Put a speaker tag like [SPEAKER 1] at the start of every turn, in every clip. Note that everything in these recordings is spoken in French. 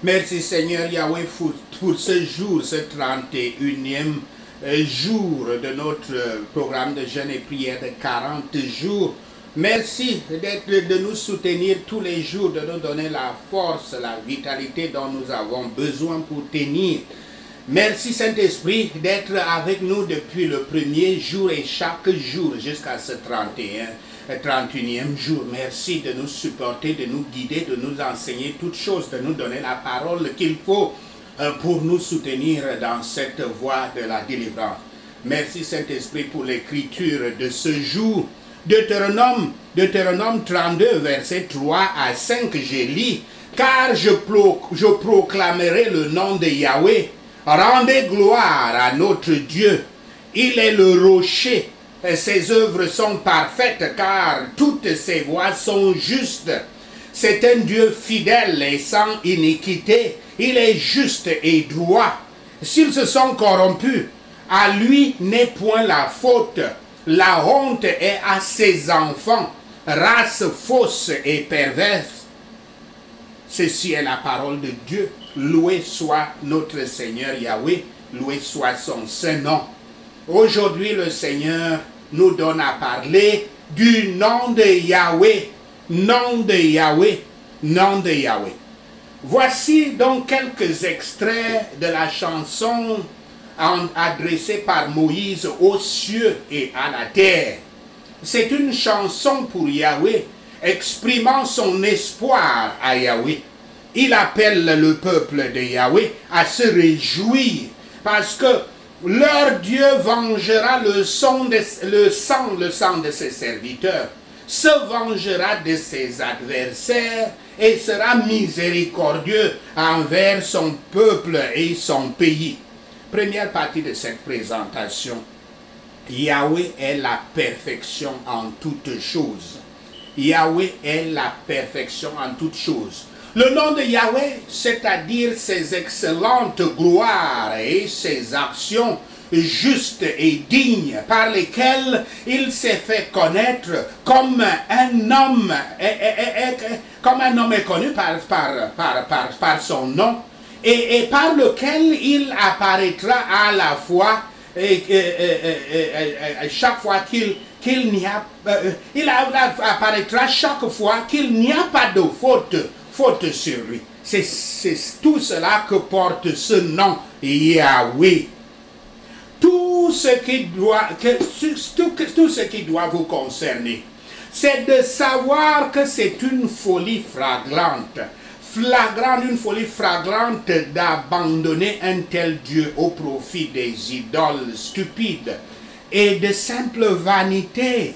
[SPEAKER 1] Merci Seigneur Yahweh pour ce jour, ce 31e jour de notre programme de jeûne et prière de 40 jours. Merci de nous soutenir tous les jours, de nous donner la force, la vitalité dont nous avons besoin pour tenir. Merci Saint-Esprit d'être avec nous depuis le premier jour et chaque jour jusqu'à ce 31e jour. Merci de nous supporter, de nous guider, de nous enseigner toutes choses, de nous donner la parole qu'il faut pour nous soutenir dans cette voie de la délivrance. Merci Saint-Esprit pour l'écriture de ce jour. Deutéronome 32, versets 3 à 5, je lis, « Car je proclamerai le nom de Yahweh. Rendez gloire à notre Dieu. Il est le rocher. Ses œuvres sont parfaites car toutes ses voies sont justes. C'est un Dieu fidèle et sans iniquité. Il est juste et droit. S'ils se sont corrompus, à lui n'est point la faute. La honte est à ses enfants, race fausse et perverse. » Ceci est la parole de Dieu. Loué soit notre Seigneur Yahweh, loué soit son saint nom. Aujourd'hui, le Seigneur nous donne à parler du nom de Yahweh, nom de Yahweh, nom de Yahweh. Voici donc quelques extraits de la chanson adressée par Moïse aux cieux et à la terre. C'est une chanson pour Yahweh, exprimant son espoir à Yahweh. Il appelle le peuple de Yahweh à se réjouir parce que leur Dieu vengera le sang de ses serviteurs, se vengera de ses adversaires et sera miséricordieux envers son peuple et son pays. Première partie de cette présentation. Yahweh est la perfection en toutes choses. Yahweh est la perfection en toutes choses. Le nom de Yahweh, c'est-à-dire ses excellentes gloires et ses actions justes et dignes par lesquelles il s'est fait connaître comme un homme est connu par son nom et par lequel il apparaîtra à la fois chaque fois il apparaîtra chaque fois qu'il n'y a pas de faute sur lui. C'est tout cela que porte ce nom Yahweh. Tout ce qui doit vous concerner, c'est de savoir que c'est une folie flagrante, une folie flagrante d'abandonner un tel Dieu au profit des idoles stupides et de simple vanité.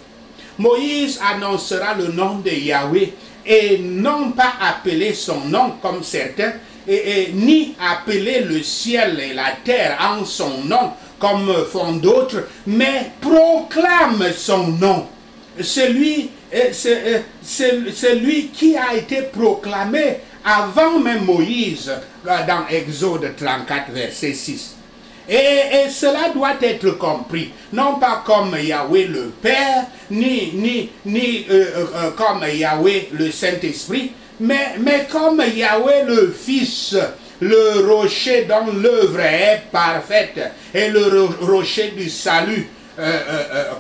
[SPEAKER 1] Moïse annoncera le nom de Yahweh et non pas appeler son nom comme certains, ni appeler le ciel et la terre en son nom comme font d'autres, mais proclame son nom. Celui qui a été proclamé avant même Moïse dans Exode 34, verset 6. Et cela doit être compris, non pas comme Yahweh le Père, ni comme Yahweh le Saint-Esprit, mais comme Yahweh le Fils, le rocher dont l'œuvre est parfaite, et le rocher du salut,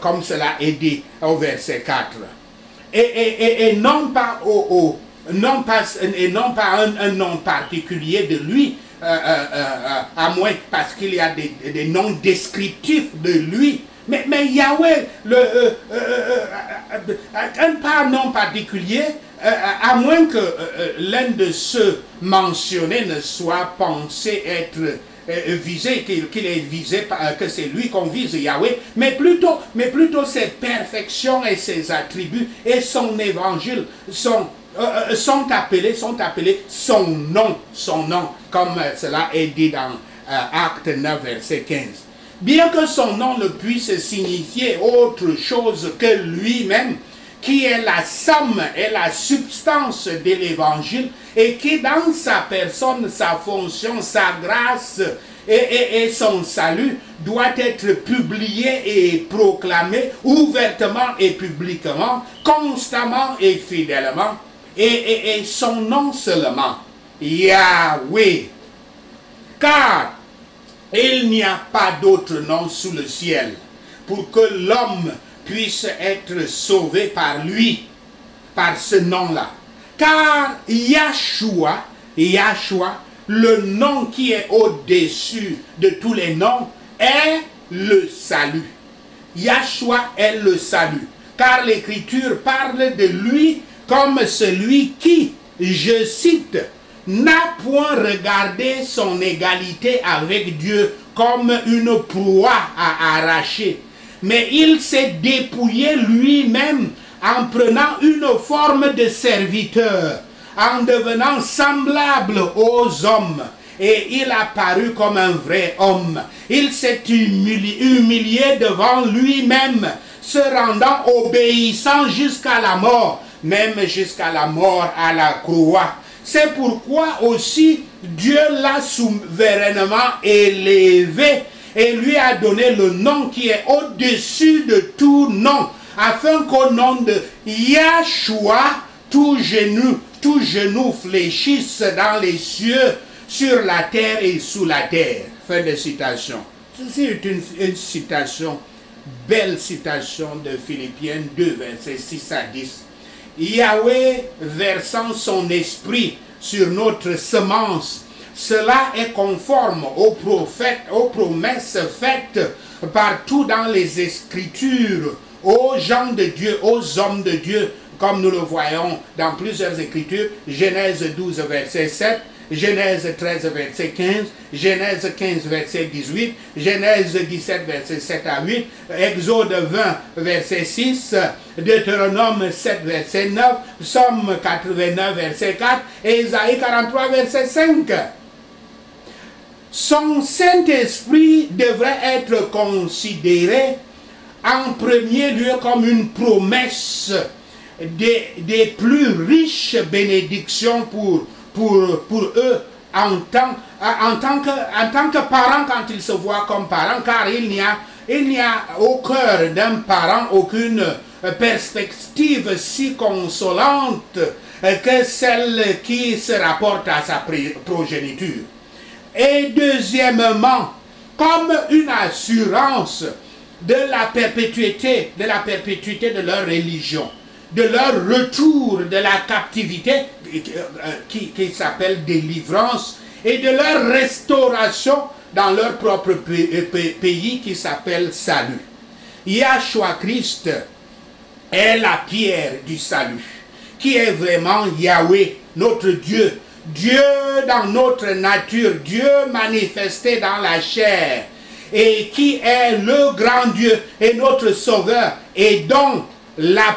[SPEAKER 1] comme cela est dit au verset 4. Et non pas un nom particulier de lui, à moins parce qu'il y a des noms descriptifs de lui, mais Yahweh, pas un nom particulier, à moins que l'un de ceux mentionnés ne soit pensé être visé, qu'il est visé, que c'est lui qu'on vise Yahweh, mais plutôt ses perfections et ses attributs et son évangile sont appelés son nom, comme cela est dit dans Acte 9, verset 15. Bien que son nom ne puisse signifier autre chose que lui-même, qui est la somme et la substance de l'évangile, et qui dans sa personne, sa fonction, sa grâce et son salut doit être publié et proclamé ouvertement et publiquement, constamment et fidèlement, et son nom seulement. Yahweh. Car il n'y a pas d'autre nom sous le ciel pour que l'homme puisse être sauvé par lui, par ce nom-là. Car Yahshua, le nom qui est au-dessus de tous les noms, est le salut. Yahshua est le salut. Car l'Écriture parle de lui comme celui qui, je cite, n'a point regardé son égalité avec Dieu comme une proie à arracher, mais il s'est dépouillé lui-même en prenant une forme de serviteur, en devenant semblable aux hommes, et il a paru comme un vrai homme. Il s'est humilié devant lui-même, se rendant obéissant jusqu'à la mort, même jusqu'à la mort à la croix. C'est pourquoi aussi Dieu l'a souverainement élevé et lui a donné le nom qui est au-dessus de tout nom, afin qu'au nom de Yahshua, tout genou fléchisse dans les cieux, sur la terre et sous la terre. Fin de citation. C'est une citation, belle citation de Philippiens 2, versets 6 à 10. Yahweh versant son esprit sur notre semence, cela est conforme aux promesses faites partout dans les Écritures, aux gens de Dieu, aux hommes de Dieu, comme nous le voyons dans plusieurs Écritures, Genèse 12, verset 7, Genèse 13, verset 15, Genèse 15, verset 18, Genèse 17, verset 7 à 8, Exode 20, verset 6, Deutéronome 7, verset 9, Psaume 89, verset 4, et Isaïe 43, verset 5. Son Saint-Esprit devrait être considéré en premier lieu comme une promesse des plus riches bénédictions pour eux en tant que parents, quand ils se voient comme parents, car il n'y a au cœur d'un parent aucune perspective si consolante que celle qui se rapporte à sa progéniture. Et deuxièmement, comme une assurance de la perpétuité de leur religion, de leur retour de la captivité qui s'appelle délivrance, et de leur restauration dans leur propre pays qui s'appelle salut. Yahshua Christ est la pierre du salut, qui est vraiment Yahweh, notre Dieu, Dieu dans notre nature, Dieu manifesté dans la chair, et qui est le grand Dieu et notre Sauveur, et dont la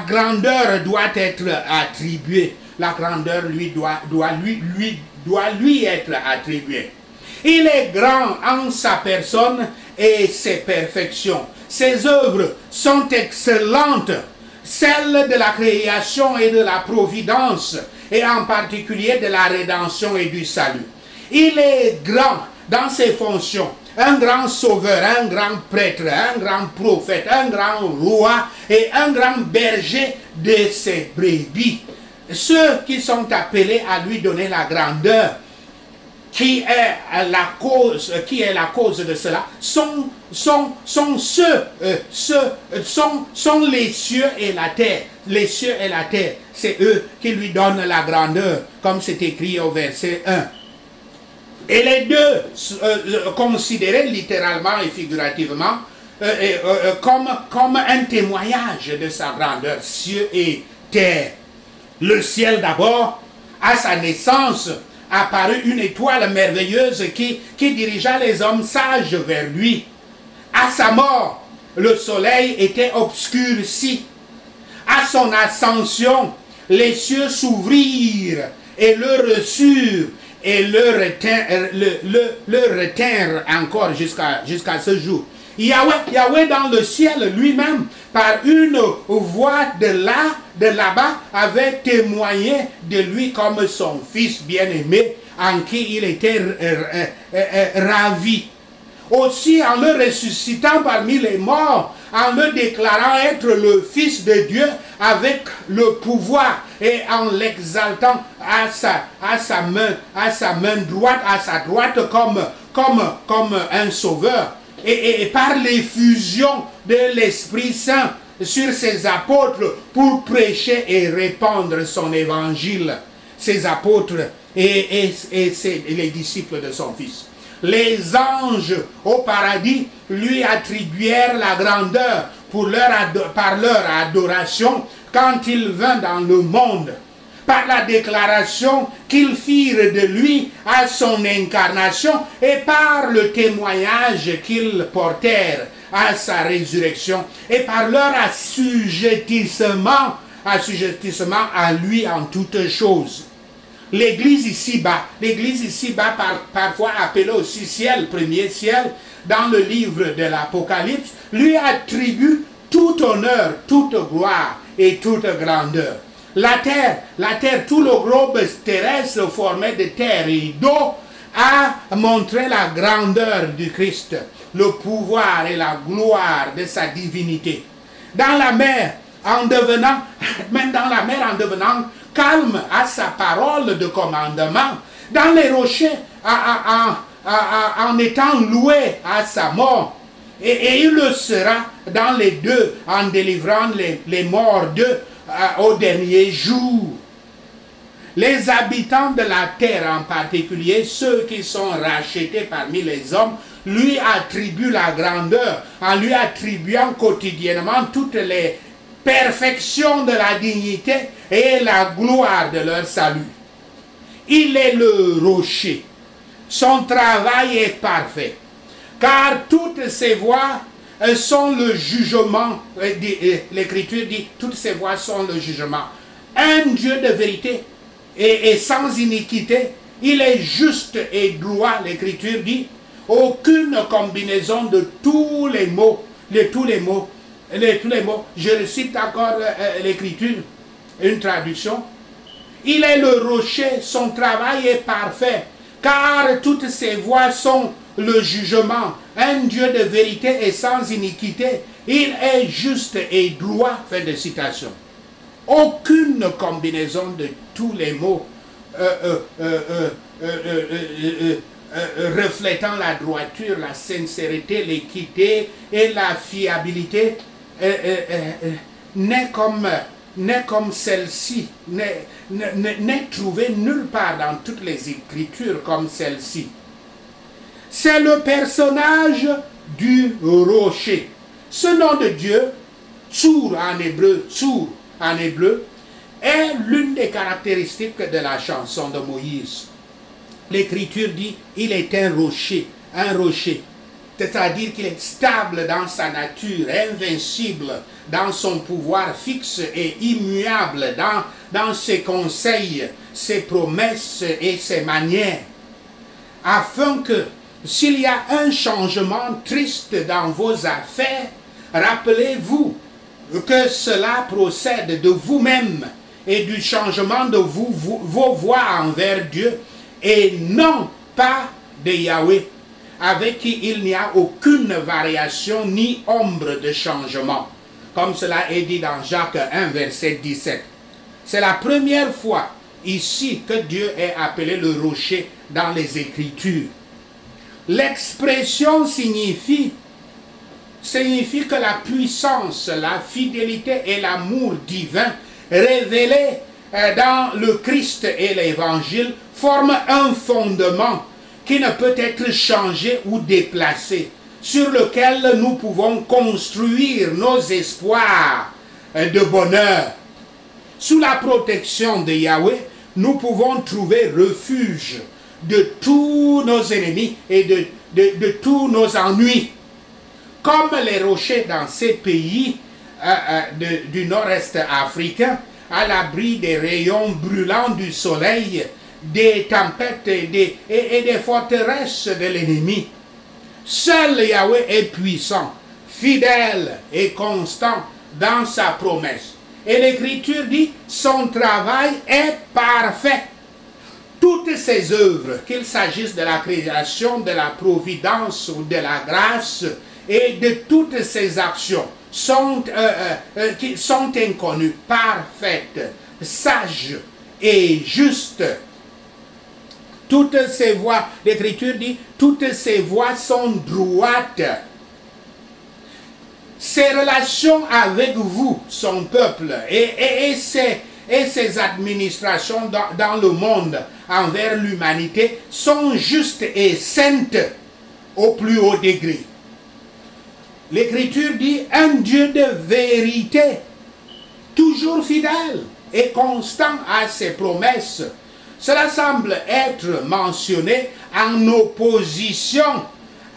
[SPEAKER 1] grandeur doit être attribuée. La grandeur doit lui être attribuée. Il est grand en sa personne et ses perfections. Ses œuvres sont excellentes, celles de la création et de la providence, et en particulier de la rédemption et du salut. Il est grand dans ses fonctions, un grand sauveur, un grand prêtre, un grand prophète, un grand roi et un grand berger de ses brebis. Ceux qui sont appelés à lui donner la grandeur, qui est la cause de cela, sont les cieux et la terre. Les cieux et la terre, c'est eux qui lui donnent la grandeur, comme c'est écrit au verset 1. Et les deux, considérés littéralement et figurativement comme un témoignage de sa grandeur, cieux et terre. Le ciel d'abord, à sa naissance, apparut une étoile merveilleuse qui dirigea les hommes sages vers lui. À sa mort, le soleil était obscurci. À son ascension, les cieux s'ouvrirent et le reçurent et le retinrent encore jusqu'à ce jour. Yahweh dans le ciel lui-même, par une voix de là-bas, avait témoigné de lui comme son fils bien-aimé, en qui il était ravi. Aussi, en le ressuscitant parmi les morts, en le déclarant être le Fils de Dieu avec le pouvoir et en l'exaltant à sa main droite, à sa droite comme un sauveur. Et par l'effusion de l'Esprit Saint sur ses apôtres pour prêcher et répandre son évangile, ses apôtres et les disciples de son Fils. Les anges au paradis lui attribuèrent la grandeur par leur adoration quand il vint dans le monde, par la déclaration qu'ils firent de lui à son incarnation et par le témoignage qu'ils portèrent à sa résurrection et par leur assujettissement à lui en toutes choses. L'église ici-bas, parfois appelée aussi ciel, premier ciel, dans le livre de l'Apocalypse, lui attribue tout honneur, toute gloire et toute grandeur. La terre, tout le globe terrestre formé de terre et d'eau a montré la grandeur du Christ, le pouvoir et la gloire de sa divinité. Dans la mer, en devenant calme à sa parole de commandement, dans les rochers, en étant loué à sa mort, et il le sera dans les deux, en délivrant les morts d'eux au dernier jour. Les habitants de la terre, en particulier ceux qui sont rachetés parmi les hommes, lui attribuent la grandeur, en lui attribuant quotidiennement toutes les perfections de la dignité et la gloire de leur salut. Il est le rocher. Son travail est parfait, car toutes ses voies sont le jugement. L'Écriture dit, toutes ses voies sont le jugement. Un Dieu de vérité et sans iniquité, il est juste et droit, l'Écriture dit, aucune combinaison de tous les mots, je cite encore l'Écriture, une traduction. Il est le rocher, son travail est parfait, car toutes ses voies sont le jugement. Un Dieu de vérité et sans iniquité, il est juste et droit. Fin de citation. Aucune combinaison de tous les mots reflétant la droiture, la sincérité, l'équité et la fiabilité n'est comme celle-ci, n'est trouvée nulle part dans toutes les Écritures comme celle-ci. C'est le personnage du rocher. Ce nom de Dieu, Tsur en hébreu, est l'une des caractéristiques de la chanson de Moïse. L'Écriture dit, il est un rocher, c'est-à-dire qu'il est stable dans sa nature, invincible dans son pouvoir fixe et immuable dans ses conseils, ses promesses et ses manières, afin que s'il y a un changement triste dans vos affaires, rappelez-vous que cela procède de vous-même et du changement de vos voies envers Dieu et non pas de Yahweh, avec qui il n'y a aucune variation ni ombre de changement, comme cela est dit dans Jacques 1, verset 17. C'est la première fois ici que Dieu est appelé le rocher dans les Écritures. L'expression signifie que la puissance, la fidélité et l'amour divin révélés dans le Christ et l'Évangile forment un fondement qui ne peut être changé ou déplacé, sur lequel nous pouvons construire nos espoirs de bonheur. Sous la protection de Yahweh, nous pouvons trouver refuge de tous nos ennemis et de tous nos ennuis. Comme les rochers dans ces pays du nord-est africain, à l'abri des rayons brûlants du soleil, des tempêtes et des forteresses de l'ennemi. Seul Yahweh est puissant, fidèle et constant dans sa promesse. Et l'Écriture dit, son travail est parfait. Toutes ses œuvres, qu'il s'agisse de la création, de la providence ou de la grâce, et de toutes ses actions, qui sont inconnues, parfaites, sages et justes. Toutes ces voies, l'Écriture dit, toutes ces voies sont droites. Ses relations avec vous, son peuple, et ses administrations dans le monde envers l'humanité sont justes et saintes au plus haut degré. L'Écriture dit un Dieu de vérité, toujours fidèle et constant à ses promesses. Cela semble être mentionné en opposition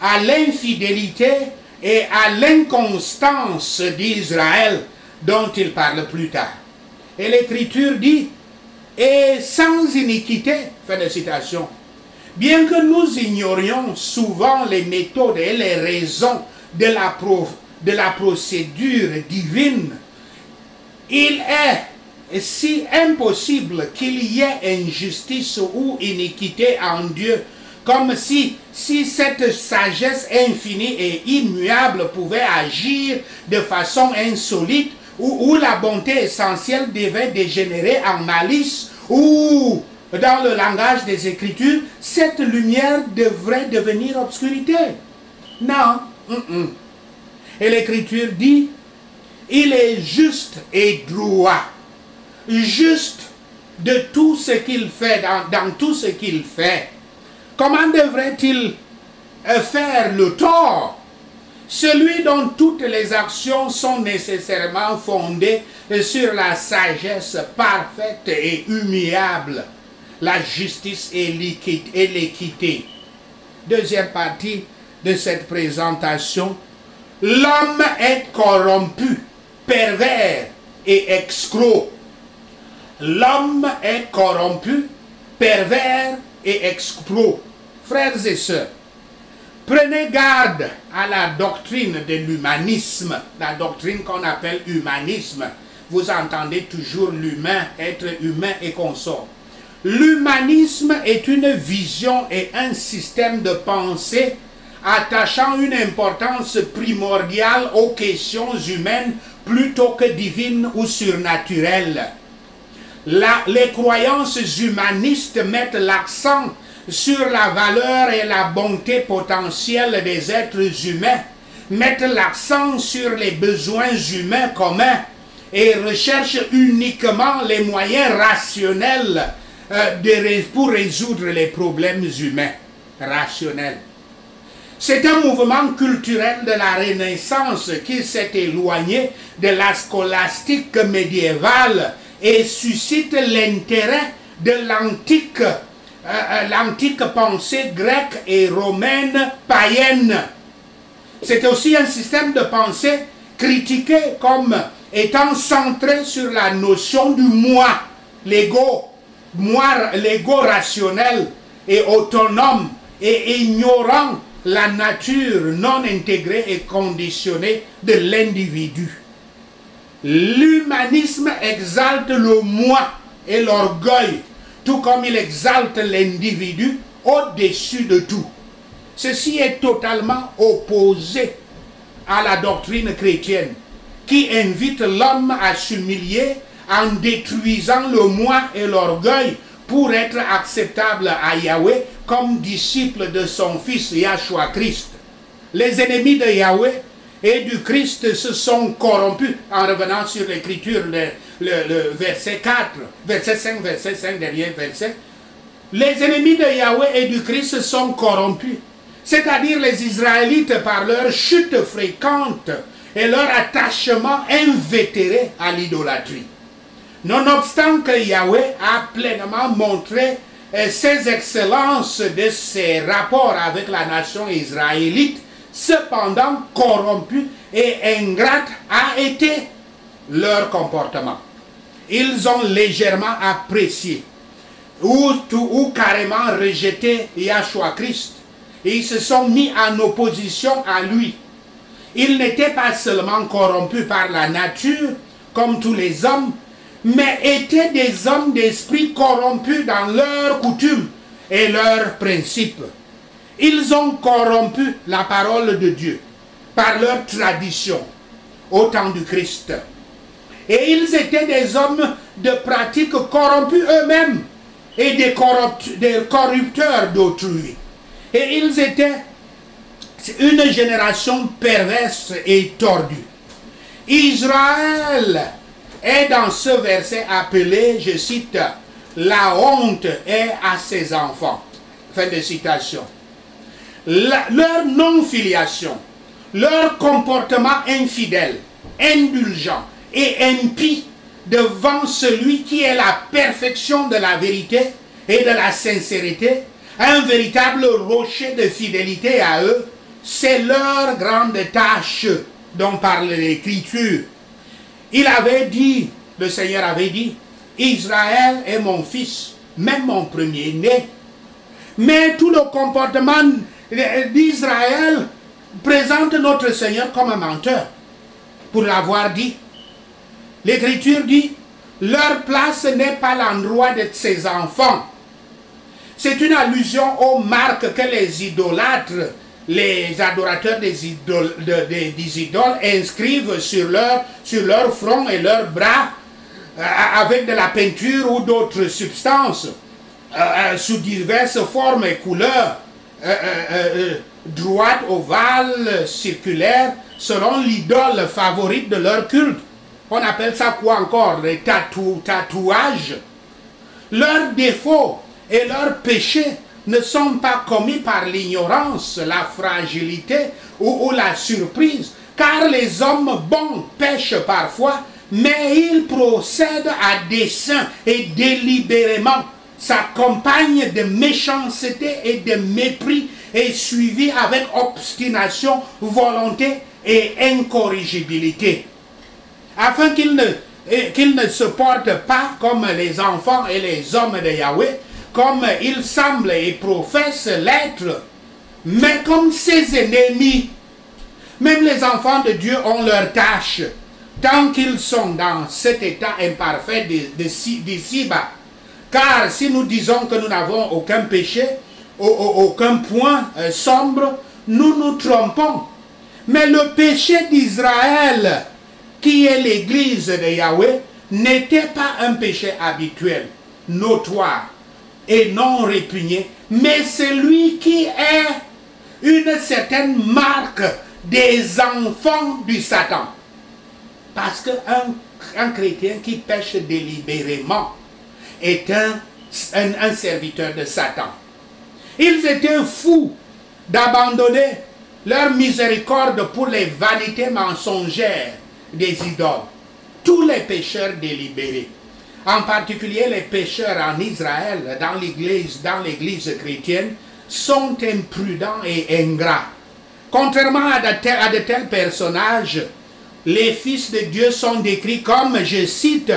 [SPEAKER 1] à l'infidélité et à l'inconstance d'Israël dont il parle plus tard. Et l'Écriture dit, et sans iniquité, fin de citation. Bien que nous ignorions souvent les méthodes et les raisons de la procédure divine, il est si impossible qu'il y ait injustice ou iniquité en Dieu, comme si cette sagesse infinie et immuable pouvait agir de façon insolite, où la bonté essentielle devait dégénérer en malice, ou dans le langage des Écritures, cette lumière devrait devenir obscurité. Non. Et l'Écriture dit, il est juste et droit, juste de tout ce qu'il fait, dans tout ce qu'il fait. Comment devrait-il faire le tort? Celui dont toutes les actions sont nécessairement fondées sur la sagesse parfaite et immuable, la justice et l'équité. Deuxième partie de cette présentation, l'homme est corrompu, pervers et escroc. L'homme est corrompu, pervers et escroc. Frères et sœurs, prenez garde à la doctrine de l'humanisme, la doctrine qu'on appelle humanisme. Vous entendez toujours l'humain, être humain et consort. L'humanisme est une vision et un système de pensée attachant une importance primordiale aux questions humaines plutôt que divines ou surnaturelles. Les croyances humanistes mettent l'accent sur la valeur et la bonté potentielle des êtres humains, mettent l'accent sur les besoins humains communs et recherchent uniquement les moyens rationnels pour résoudre les problèmes humains rationnels. C'est un mouvement culturel de la Renaissance qui s'est éloigné de la scolastique médiévale et suscite l'intérêt de l'antique pensée grecque et romaine païenne. C'est aussi un système de pensée critiqué comme étant centré sur la notion du moi, l'ego rationnel et autonome, et ignorant la nature non intégrée et conditionnée de l'individu. L'humanisme exalte le moi et l'orgueil, tout comme il exalte l'individu au-dessus de tout. Ceci est totalement opposé à la doctrine chrétienne, qui invite l'homme à s'humilier en détruisant le moi et l'orgueil pour être acceptable à Yahweh comme disciple de son fils Yahshua Christ. Les ennemis de Yahweh et du Christ se sont corrompus, en revenant sur l'écriture, le verset 4, verset 5, dernier verset. Les ennemis de Yahweh et du Christ sont corrompus, c'est-à-dire les Israélites par leur chute fréquente et leur attachement invétéré à l'idolâtrie. Nonobstant que Yahweh a pleinement montré ses excellences de ses rapports avec la nation israélite, cependant corrompu et ingrate a été leur comportement. Ils ont légèrement apprécié ou carrément rejeté Yahshua Christ. Et ils se sont mis en opposition à lui. Ils n'étaient pas seulement corrompus par la nature, comme tous les hommes, mais étaient des hommes d'esprit corrompus dans leurs coutumes et leurs principes. Ils ont corrompu la parole de Dieu par leur tradition, au temps du Christ. Et ils étaient des hommes de pratique corrompus eux-mêmes et des corrupteurs d'autrui. Et ils étaient une génération perverse et tordue. Israël est dans ce verset appelé, je cite, « La honte est à ses enfants ». Fin de citation. Leur non-filiation, leur comportement infidèle, indulgent et impie devant celui qui est la perfection de la vérité et de la sincérité, un véritable rocher de fidélité à eux, c'est leur grande tâche dont parle l'Écriture. Il avait dit, le Seigneur avait dit, Israël est mon fils, même mon premier-né. Mais tout le comportement d'Israël présente notre Seigneur comme un menteur, pour l'avoir dit. L'Écriture dit, leur place n'est pas l'endroit de ses enfants. C'est une allusion aux marques que les idolâtres, les adorateurs des idoles inscrivent sur leur front et leurs bras avec de la peinture ou d'autres substances sous diverses formes et couleurs, droite, ovale, circulaire, selon l'idole favorite de leur culte. On appelle ça quoi encore? Les tatouages. Leurs défauts et leurs péchés ne sont pas commis par l'ignorance, la fragilité ou la surprise, car les hommes bons pêchent parfois, mais ils procèdent à dessein et délibérément. Sa campagne de méchanceté et de mépris est suivie avec obstination, volonté et incorrigibilité. Afin qu'ils ne se portent pas comme les enfants et les hommes de Yahweh, comme ils semblent et professent l'être, mais comme ses ennemis. Même les enfants de Dieu ont leur tâche, tant qu'ils sont dans cet état imparfait d'ici-bas. Car si nous disons que nous n'avons aucun péché, aucun point sombre, nous nous trompons. Mais le péché d'Israël, qui est l'église de Yahweh, n'était pas un péché habituel, notoire et non répugné, mais celui qui est une certaine marque des enfants du Satan. Parce qu'un chrétien qui pêche délibérément est un serviteur de Satan. Ils étaient fous d'abandonner leur miséricorde pour les vanités mensongères des idoles. Tous les pécheurs délibérés, en particulier les pécheurs en Israël, dans l'église chrétienne, sont imprudents et ingrats. Contrairement à de tels personnages, les fils de Dieu sont décrits comme, je cite,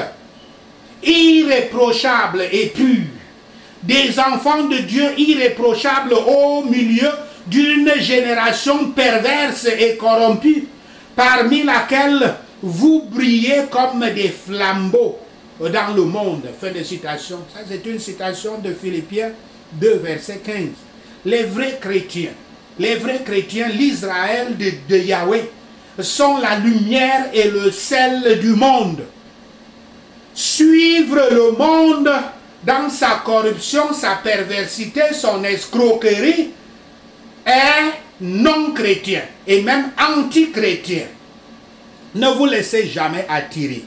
[SPEAKER 1] irréprochables et purs, des enfants de Dieu irréprochables au milieu d'une génération perverse et corrompue, parmi laquelle vous brillez comme des flambeaux dans le monde. Fin de citation. Ça, c'est une citation de Philippiens 2, verset 15. Les vrais chrétiens, l'Israël de Yahweh, sont la lumière et le sel du monde. Suivre le monde dans sa corruption, sa perversité, son escroquerie est non chrétien et même anti-chrétien. Ne vous laissez jamais attirer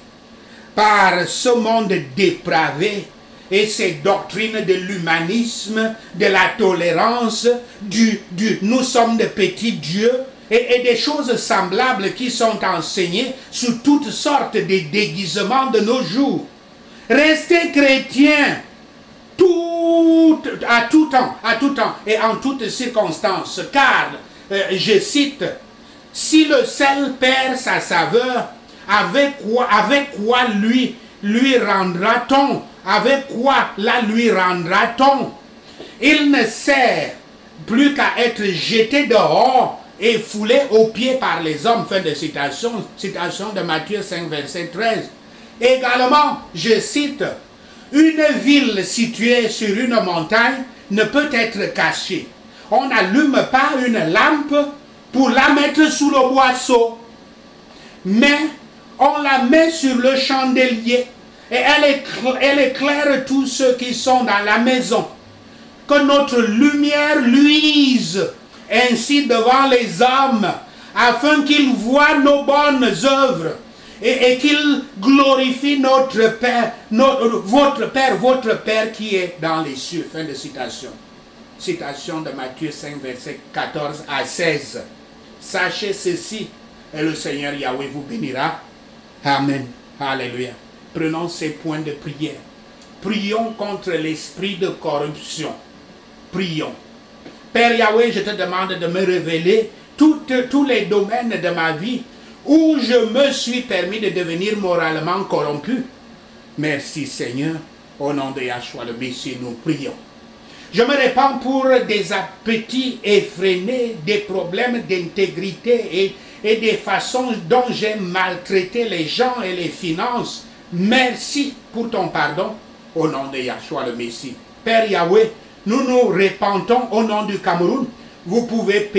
[SPEAKER 1] par ce monde dépravé et ces doctrines de l'humanisme, de la tolérance, nous sommes de petits dieux et des choses semblables qui sont enseignées sous toutes sortes de déguisements de nos jours. Restez chrétiens à tout temps et en toutes circonstances, car, je cite, si le sel perd sa saveur, avec quoi lui rendra-t-on? Avec quoi la lui rendra-t-on? Il ne sert plus qu'à être jeté dehors et foulé aux pieds par les hommes. Fin de citation, citation de Matthieu 5, verset 13. Également, je cite, une ville située sur une montagne ne peut être cachée. On n'allume pas une lampe pour la mettre sous le boisseau. mais on la met sur le chandelier et elle éclaire tous ceux qui sont dans la maison. Que notre lumière luise ainsi devant les hommes, afin qu'ils voient nos bonnes œuvres et qu'ils glorifient notre Père, votre Père qui est dans les cieux. Fin de citation. Citation de Matthieu 5, versets 14 à 16. Sachez ceci, et le Seigneur Yahweh vous bénira. Amen. Alléluia. Prenons ces points de prière. Prions contre l'esprit de corruption. Prions. Père Yahweh, je te demande de me révéler tous les domaines de ma vie où je me suis permis de devenir moralement corrompu. Merci Seigneur. Au nom de Yahshua le Messie, nous prions. Je me répands pour des appétits effrénés, des problèmes d'intégrité et des façons dont j'ai maltraité les gens et les finances. Merci pour ton pardon. Au nom de Yahshua le Messie. Père Yahweh, nous nous repentons au nom du Cameroun. Vous pouvez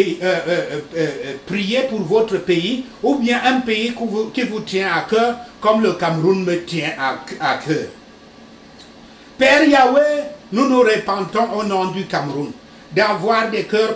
[SPEAKER 1] prier pour votre pays ou bien un pays qui vous tient à cœur comme le Cameroun me tient à cœur. Père Yahweh, nous nous repentons au nom du Cameroun d'avoir des cœurs